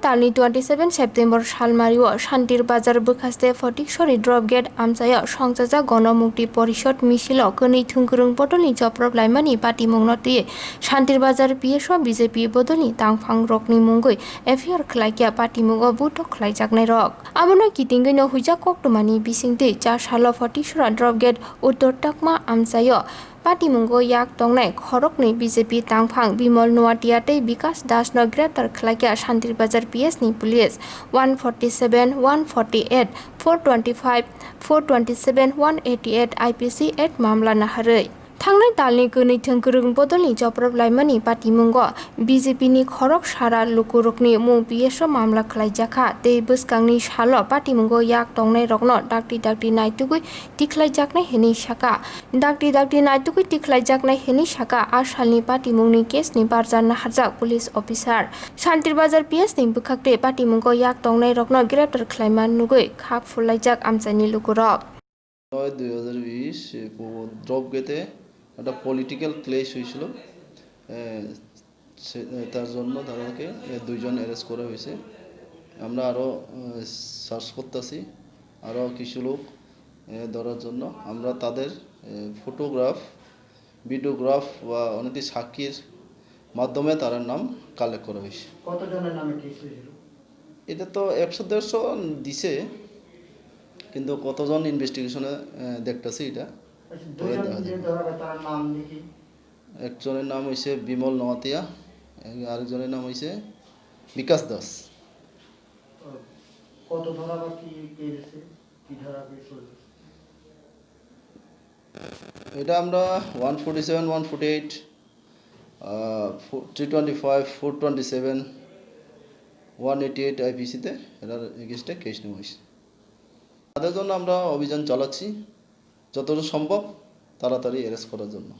तालनि 27 September सालमारिओ शान्तिर बाजार बोखास्ते फटिकसरी drop gate आमचाया संजाजा गणमुक्ति परिषद मिसिलाव कनै थुंगुरुं बदलनि जप्रब लाइमानि पार्टी मुंगनतिये शान्तिर बाजार पिएसओ बीजेपी बदलनि तांफां रकनि मुंगै एफआईआर खलाइकिया पार्टी मुंगो बुथ खलाइजाकनाय रक आमोनो कितिंगैनो हुइजा कक्टमानि बिसिंति चा सालो फटिकसरा ड्रप गेट उत्तर टाकमा आमचायो पार्टी मुंगो याक तंगनाय खरक नै बीजेपी तांफां बिमल नुवाटियाते विकास दासनो ग्रेप्तार खलाइकिया शान्तिर बाजार पीएस नि पुलिस 147 148 425 427 188 आईपीसी एक्ट मामला नाहारै थांनाय दालनि गनै थोंगोरों बदलनि जप्रब लाइमानि पार्टी मुंगो बीजेपी नि खरक सारा लुकुरुकनि मुं पीएसओ मामला खलाइजाखा तै बोसकांनि सालो पार्टी मुंगो याक तंगनाय रकनो दाक्ति नायतुगै तिखलाइजाकनाय हेनि साका दाक्ति नायतुगै तिखलाइजाकनाय हेनि साका आसालनि पार्टी मुंनि केसनि बारजा नाहारजाक पुलिस अफिसार शान्तिर बाजार पीएस नि बुखाकते पार्टी मुंगो याक तंगनाय रकनो ग्रेप्तार खलाइमा नुगै खाप फुलाइजाक आमचानि लुकुरक 2020 ড্রপ গেতে একটা পলিটিক্যাল ক্লেশ হয়েছিল তার জন্য তাদেরকে দুইজন অ্যারেস্ট করা হয়েছে আমরা আরও সার্চ করতেছি আরও কিছু লোক ধরার জন্য আমরা তাদের ফটোগ্রাফ ভিডিওগ্রাফ বা অনেক সাক্ষীর মাধ্যমে তার নাম কালেক্ট করা হয়েছে কতজনের নামে কেস হয়েছিল এটা তো 100-150 দিছে কিন্তু কতজন ইনভেস্টিগেশনে দেখতেছি এটা একজনের নাম হয়েছে বিমল নওয়াতিয়া আরেকজনের নাম হয়েছে বিকাশ দাস এটা আমরা 147 148 325 427 188 আইপিসিতে এটার এগেইনস্টে কেস নেওয়া হয়েছে তাদের জন্য আমরা অভিযান চালাচ্ছি যতটা সম্ভব তাড়াতাড়ি অ্যারেস্ট করার জন্য।